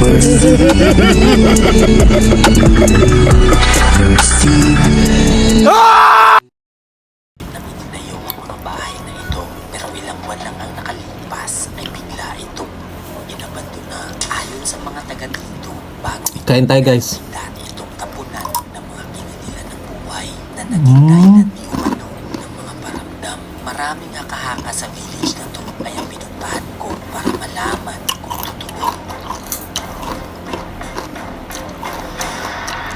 Naminayo ang mga bahay na ito, pero ilang buwan lang ang nakalipas ay bigla itong inabandona. Ayon sa mga taga dito, bago ito Kain tayo guys. dati itong tapunan ng mga kinidila ng buhay na naging dahilan ni umano ng mga paramdam. Maraming haka-haka sa village na to ay ang pinuntahan ko para malaman kung totoo.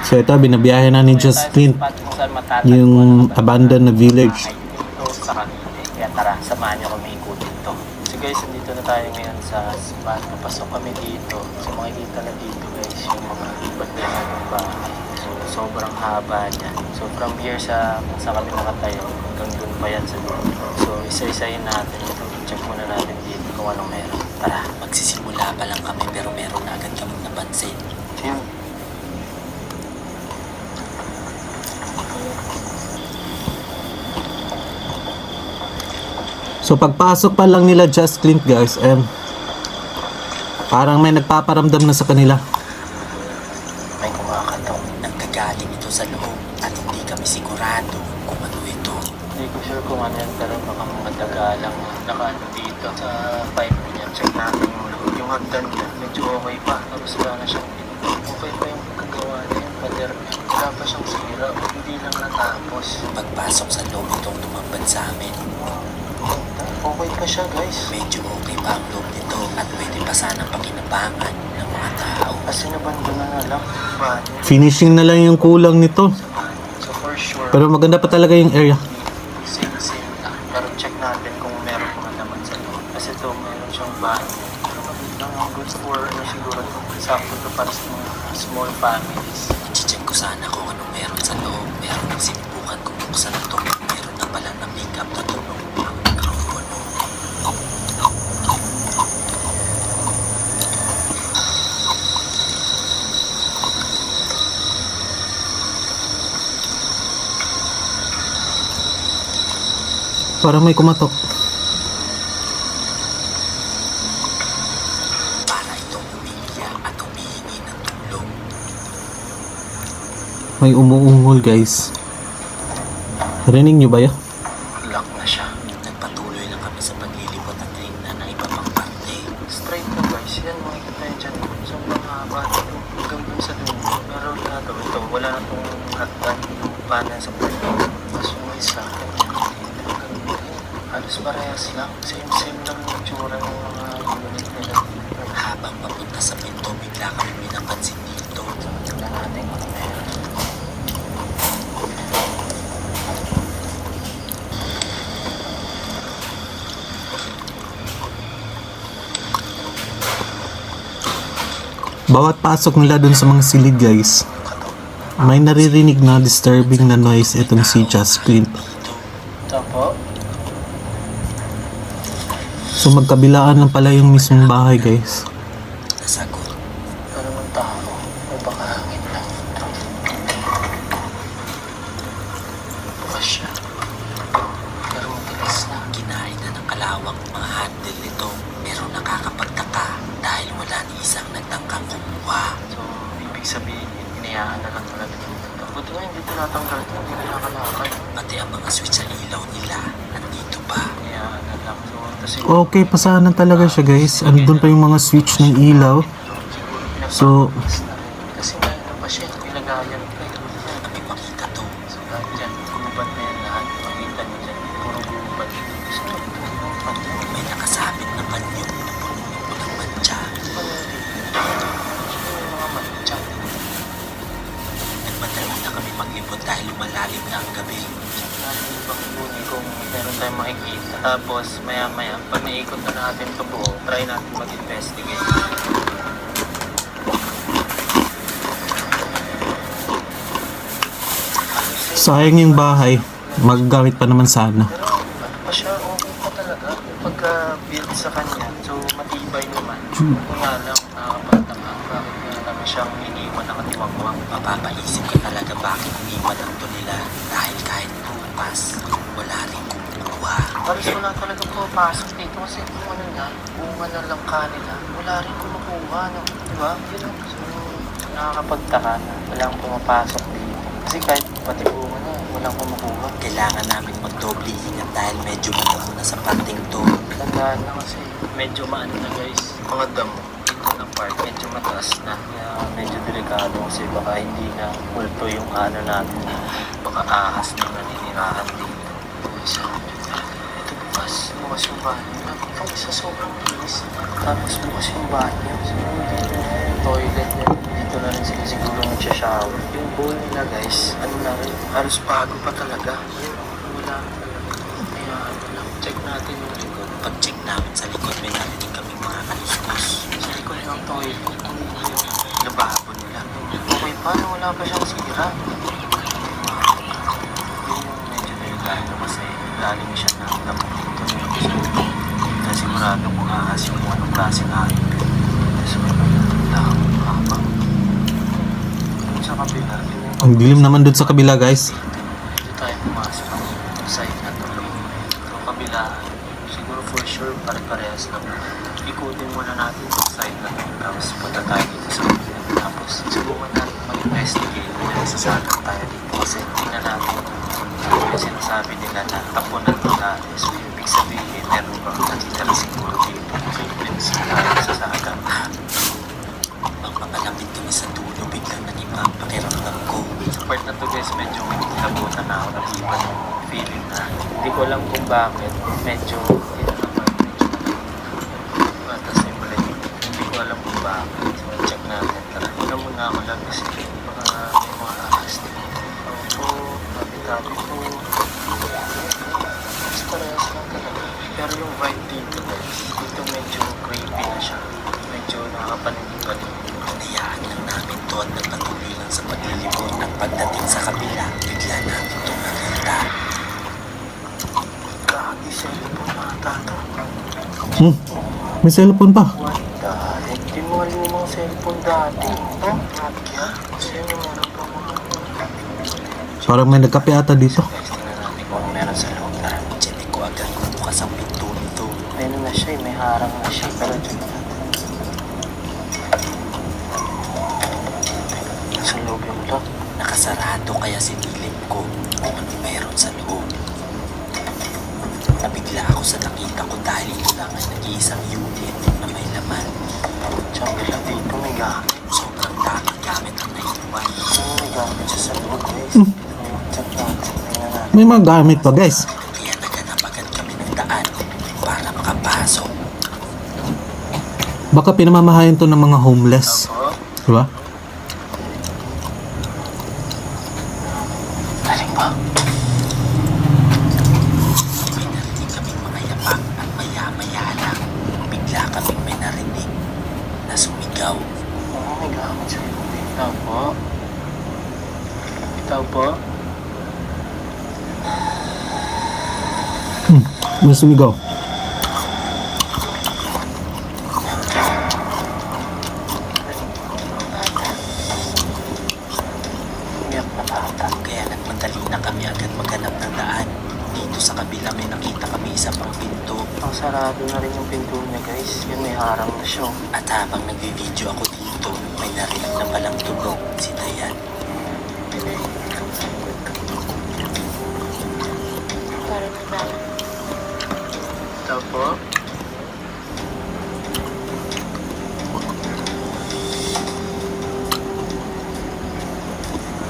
So ito, binabiyahe na ni Justin yung abandoned na village. Dito sa Cavite. Kaya tara, samahan niyo kami ikutin to. So guys, nandito na tayo ngayon sa spot. Napasok kami dito. So makikita na dito guys yung mga bandera ng bahay. So sobrang haba niyan. So from here sa kung saan kami nakatayo, hanggang dun pa yan sa dulo. So isa-isahin natin ito. Check muna natin dito kung anong meron. Tara. Magsisimula pa lang kami pero meron na agad kaming napansin. Yun. So pagpasok pa lang nila Justin guys, parang may nagpaparamdam na sa kanila. May kumakatok. Nanggagaling ito sa loob at hindi kami sigurado kung ano ito. Hindi ko sure kung ano yan, pero baka mga tagalang nakaano dito sa pipe niya. Check natin yung hagdan niya. Medyo okay pa. Tapos wala na siyang okay pa yung pagkagawa niya. Yung pader niya. Wala pa siyang sira. Hindi lang natapos. Pagpasok sa loob itong tumambad sa amin, Okay pa siya guys. medyo okay pa ang loob nito at pwede pa sanang pakinabangan ng mga tao. Kasi nabandona na lang. Bahay. Finishing na lang yung kulang nito. So for sure, Pero maganda pa talaga yung area. same lang. Pero check natin kung meron mga naman sa loob. Kasi ito meron siyang bahay. Pero mabit lang ang good for ano siguro. Sakto to para sa mga small families. I-check ko sana kung anong meron sa loob. Pero nang sinubukan kong buksan ito, meron na pala na make-up na tunog ang mikropono. Parang may kumatok. Para itong umiiyak at humihingi ng tulong. May umuungol guys. Rinig nyo ba yun? Lock na siya. Nagpatuloy lang kami sa paglilibot at tingnan ng iba pang parte. Straight na guys. Yan makikita nyo dyan. Sobrang haba ito. Hanggang dun sa dulo. Pero na ito. Wala na itong hagdan. Yung pana sa pwede. Tapos yung isa. Halos parehas lang. Same lang yung tsura ng mga unit nila. Habang papunta sa pinto, bigla kami minapansin dito. Tignan natin kung meron. Bawat pasok nila dun sa mga silid guys, may naririnig na disturbing na noise itong si Justin. Ito po. So magkabilaan lang pala yung mismong bahay guys. Nasagot. Ano ng tao? O baka hangin lang. Bukas siya. Pero matigas na. Kinain na ng kalawang mga handle nito. Pero nakakapagtaka dahil wala ni isang nagtangkang kumuha. So, ibig sabihin, inayaan na lang talaga dito. Buti nga hindi tinatanggal ito. Hindi nakakalakad. Pati ang mga switch sa ilaw nila nandito pa. Inayaan na lang. So, kasi Okay, pasanan talaga siya guys. Andun pa yung mga switch ng ilaw. So, kasi nga ito pa siya. Nilagayan pa ito. Kami makita to. So, lahat dyan. Gubat na yan lahat. Makita niyo dyan. Puro gubat. So, gubat. May nakasabit na panyo na puno-puno ng mantsa. Yung mga matcha. Nagmadali na kami maglibot dahil lumalalim na ang gabi. Natin ibang huni kung meron tayong makikita. Tapos maya-maya, pag naikot na natin ito buo, try natin mag-investigate. sayang yung bahay. Magagamit pa naman sana. Pero ano pa siya, okay pa talaga. Pagka-build sa kanya, so matibay naman. Kung nga lang, nakapagtaka, bakit nga naman siyang iniwan ng katiwangwang. Mapapaisip ka talaga bakit umiwan ang to nila dahil kahit bukas, wala rin kumukuha. Halos wala talaga pumapasok dito kasi kung ano nga, bunga na lang kanila, wala rin kumukuha. No? Diba? So, nakakapagtaka na walang pumapasok dito. Kasi kahit pati bunga na, walang kumukuha. Kailangan namin magdoble ingat dahil medyo madamo na sa parting to. Tandaan na kasi medyo maano na guys. Mga damo. Dito na part, medyo mataas na. Kaya medyo delikado kasi baka hindi na multo yung ano natin. Baka ahas na yung naninirahan dito. So, ito bukas yung banyo. Nakapag sa sobrang bilis. Tapos bukas yung banyo. So, dito na yung toilet nila. Dito na rin sila siguro nagsha-shower. Yung bowl nila guys, ano na rin, halos bago pa talaga. Wala talaga. Kaya ano lang, check natin yung likod. Pag-check namin sa likod, may narinig kaming mga kaluskos. Sa likod ng toilet, yung lababo nila. Okay pa, wala pa siyang sira. Yun yung medyo delikado kasi galing siya ng damo dito. Kasi sigurado kung ahas yung anong klaseng ahas. So, haba. Sa kabila, Ang dilim naman dun sa kabila, guys. dito tayo pumasok ang side na to. So, kabila, siguro for sure pare-parehas lang. Ikutin muna natin yung side na to. Tapos punta tayo dito sa kabila. Tapos subukan natin mag-investigate kung nasasakit tayo dito. Kasi tingnan natin yung sinasabi nila na tapunan to natin. So, ibig sabihin, meron ba nakitira siguro dito. So, ibig sabihin sasakit. Pag papalapit kami sa dulo, biglang naging pakiramdam ko. Sa part na to guys, medyo nabutan na ako ng iba ng feeling na hindi ko alam kung bakit medyo dito naman medyo matas na yung balik. Hindi ko alam kung bakit. So check natin. Tara, una muna ako lang kasi baka may mga ahas dito. Opo, tabi-tabi po. Mas parehas lang talaga. Pero yung vibe dito guys, dito medyo creepy na siya. Medyo nakakapanig-panig. Hayaan lang namin to at nagpatuloy lang sa paglilibot. At pagdating sa kabila, bigla namin itong nakita. Kaki cellphone ata to. May cellphone pa. What the heck? Di mo lumang cellphone dati. Nokia? Kasi yung meron pa mga... Parang may nagkape ata dito. Guys, tingnan natin kung ano meron sa loob na. Check ko agad kung bukas ang pinto nito. Meron na siya, may harang na siya. Pero check natin. Sa loob yung lock. Nakasarado kaya sinilip ko kung ano meron sa loob. Nabigla ako sa nakita ko dahil ito lang ang nag-iisang unit na may laman. Tsaka lang dito may gamit. Sobrang daming gamit ang naiwan. May gamit siya sa loob guys. Check natin. Tingnan natin. May mga gamit pa, guys. Kaya naganap agad kami ng daan para makapasok. Baka pinamamahayan to ng mga homeless. Opo. Diba? Galing ba? May narinig kaming mga yapak at maya-maya lang bigla kaming may narinig na sumigaw. Oo, may gamit sa loob. Ikaw po? Ikaw po? May sumigaw. Umiyak na bata. Kaya nagmadali na kami agad maghanap ng daan. Dito sa kabila may nakita kami isa pang pinto. Ang sarado na rin yung pinto niya guys. Yun may harang na siya. At habang nagvi-video ako dito, may narinig na palang tunog si Dayan. Ikaw po?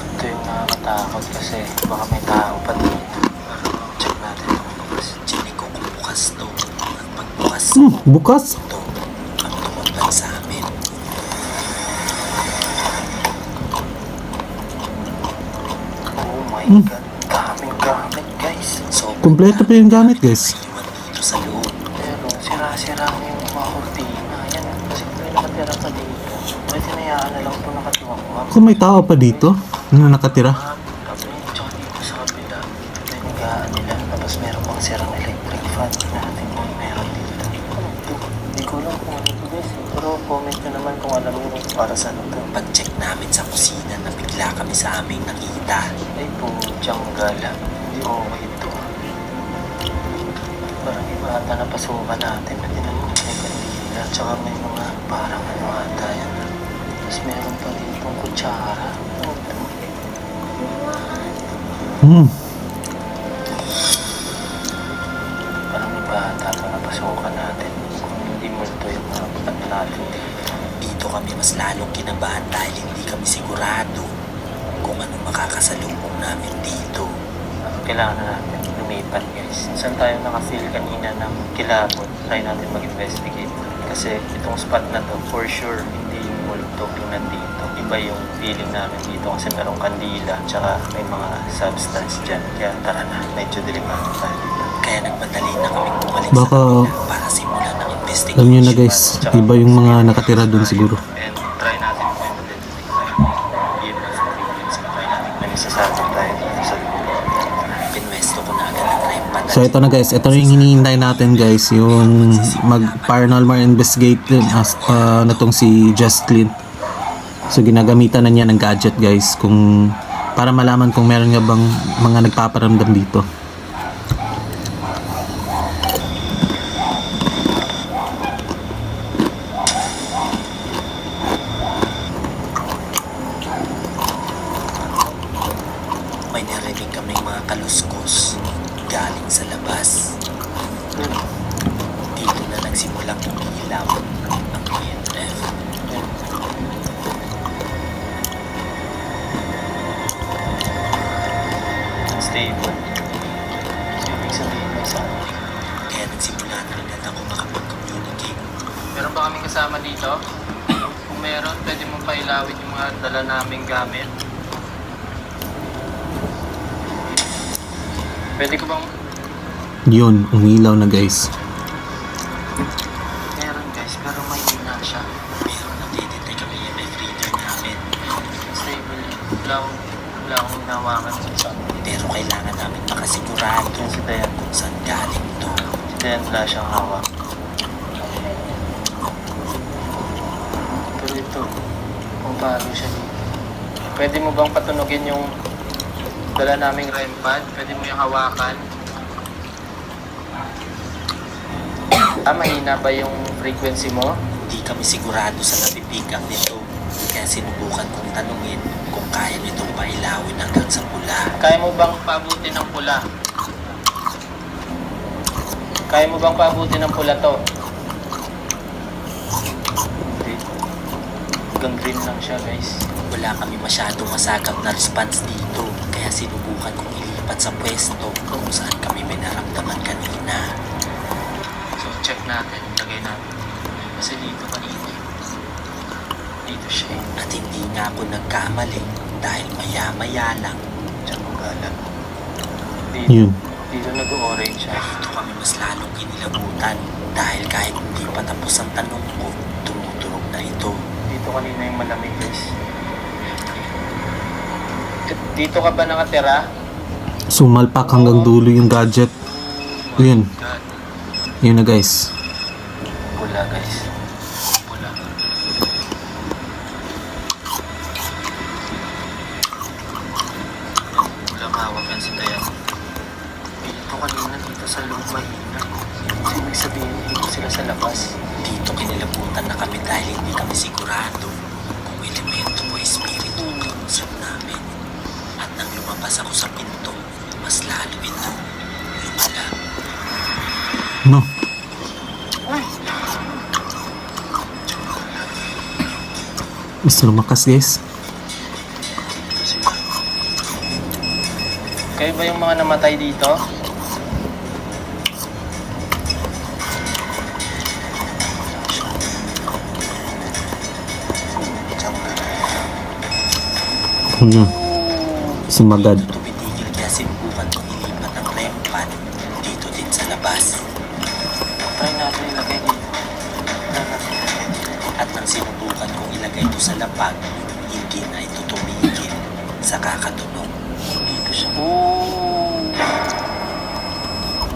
Ito yung nakakatakot kasi baka may tao pa dito. Pero check natin kung bukas. Chine ko kung bukas to. At pagbukas Bukas. to, ang tumaglan sa amin. Oh my God. Daming gamit guys. So, Kompleto pa yung gamit, guys. iwan dito sa loob. Pero sira-sira na yung mga kurtina. Yan, kasi may nakatira pa dito. Pwede nayaan na lang ito nakatiwang-wang. Kung may tao pa dito na nakatira. Tapos tsaka dito sa kabila, may nagaan nila. Tapos meron pang sirang electric fan. Natin kung meron dito. Hindi ko alam kung ano ito guys. Pero comment nyo naman kung alam nyo para saan ito. Pag-check namin sa kusina na bigla kami sa aming nakita. Ay po, tiyanggal. Hindi okay ito. Parang iba ata na pasukan natin. Pwede naman may kandila. Tsaka may mga parang ano ata yan. Tapos meron pa dito kutsara. Hmm. Parang may bata pa napasukan natin. Kung hindi multo yung mga ano natin dito. Dito kami mas lalong kinabahan dahil hindi kami sigurado kung anong makakasalubong namin dito. Kailangan na natin lumipat guys. Saan tayo nakafeel kanina ng kilabot? Try natin mag-investigate. Kasi itong spot na to, for sure, hindi yung multo yung nandito. Iba yung feeling namin dito kasi merong kandila tsaka may mga substance dyan. Kaya tara na, medyo delikado tayo dito. Kaya nagmadali na kami bumalik Baka, sa kanila para simulan ng investigation. alam nyo na guys, iba yung mga nakatira dun siguro. And try natin kung ano din. Give us the frequency. Try natin may nasasabi tayo dito sa loob. Pinwesto ko na agad ang tripod. So ito na guys, ito na yung hinihintay natin guys, yung mag paranormal investigate as na tong si Justlin. So ginagamitan na niya ng gadget guys kung para malaman kung meron nga bang mga nagpaparamdam dito. May narinig kaming mga kaluskos galing sa labas. Dito na nagsimulang umiilaw ang EMF. Unstable. So, ibig sabihin may something. Kaya nagsimula na agad ako makapag-communicate. Meron ba kaming kasama dito? Kung meron, pwede mong pailawin yung mga dala naming gamit. Pwede ko bang... Yun, umilaw na guys. Meron guys, pero may hina siya. Pero nagdidetect kami EMF reader namin. Stable. Wala akong hinawakan sa something. Pero kailangan namin makasigurado Yun si Dayan. kung saan galing ito. Si Dayan wala siyang hawak. Pero ito, kung paano siya dito. Pwede mo bang patunogin yung dala naming REM pad? Pwede mo yung hawakan? Mahina ba yung frequency mo? Hindi kami sigurado sa napipick up nito. Kaya sinubukan kong tanungin kung kaya nitong pailawin hanggang sa pula. Kaya mo bang paabutin ng pula? Kaya mo bang paabutin ng pula to? Hindi. Hanggang green lang siya guys. Wala kami masyadong masagap na response dito. Kaya sinubukan kong ilipat sa pwesto kung saan kami may naramdaman kanina. So check natin, lagay natin. Kasi dito kanina. Dito siya eh. At hindi nga ako nagkamali dahil maya-maya lang Diyan ko galang. Dito, Yun. dito nag-orange siya. dito kami mas lalong kinilabutan dahil kahit hindi pa tapos ang tanong ko, tumuturog na ito. Dito kanina yung malamig guys. Dito ka ba nakatira? Sumalpak hanggang dulo yung gadget. Yun, God. yun na guys. Pula guys. Pula. Pula mahawak yan sa tayo. Dito kanina dito sa loob mahina. Ibig sabihin dito sila sa labas. Dito kinilabutan na kami dahil hindi kami sigurado kung elemento o espiritu ang kausap namin. At nang lumabas ako sa pinto, mas lalo ito lumala. No. Mas lumakas guys. Dito sila. Kayo ba yung mga namatay dito? Yun. Sumagad. Tumitigil kaya sinubukan kong ilipat ng REM pad dito din sa labas. Try natin ilagay dito. At nang sinubukan kong ilagay ito sa lapag, hindi na ito tumigil sa kakatunog. Dito siya. Oh!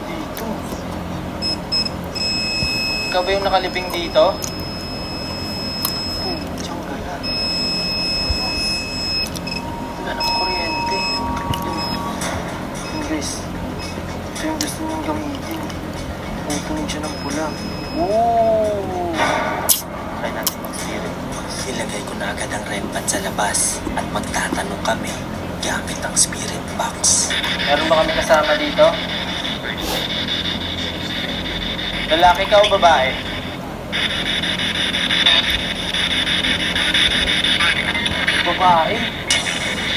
Dito. Ikaw ba yung nakalibing dito? Diyan galan. Wala ng kuryente. Guys, ito yung gusto niyong gamitin. Tutunog siya ng pula. Oh! Try natin mag-steering. Ilagay ko na agad agad ang rempan sa labas at magtatanong kami gamit ang spirit box. Meron ba kami kasama dito? Lalaki ka o babae? Babae?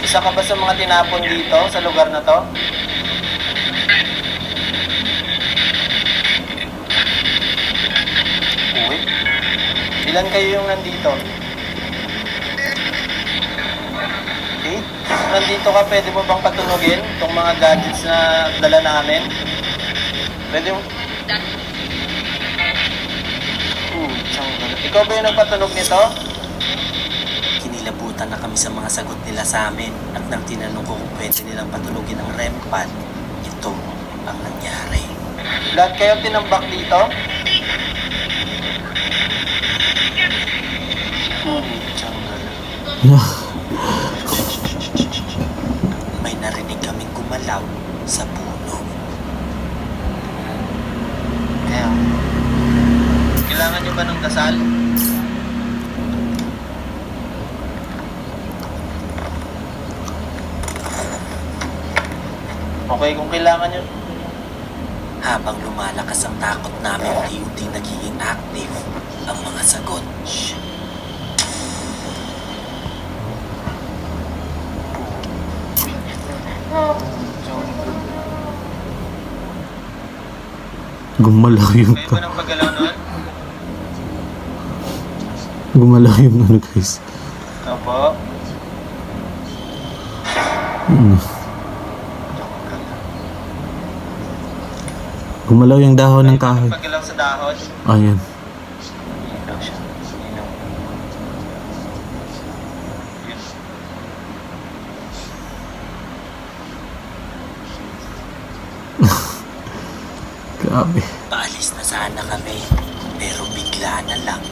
Isa ka ba sa mga tinapon dito sa lugar na to? Uy, ilan kayo yung nandito? Okay. Nandito ka, pwede mo bang patunogin itong mga gadgets na dala namin? Pwede mo? Ikaw ba yung nagpatunog nito? Kinilabutan na kami sa mga sagot nila sa amin at nang tinanong ko kung pwede nilang patulugin ang REM pad, ito ang nangyari. Lahat kayo tinambak dito? May narinig kaming gumalaw sa puno. Kaya, kailangan nyo ba ng dasal? Okay, kung kailangan nyo. Habang lumalakas ang takot namin, unti-unting nagiging active ang mga sagot. Shh. Gumalaw yung Kayo ba ng paggalaw nun? Gumalaw yung ano guys. Opo. Gumalaw yung dahon ng kahoy. Paggalaw sa dahon. Ayan. Ilaw siya. Ilaw. Yun. Grabe. Paalis na sana kami, pero bigla na lang.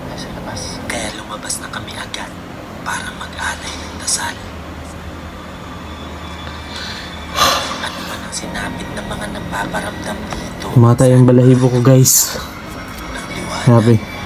Nasa labas. Kaya lumabas na kami agad para mag-alay ng dasal. Ano man ang sinapit ng mga napaparamdam dito Kumatay ang balahibo ko guys. ng liwanag. Grabe.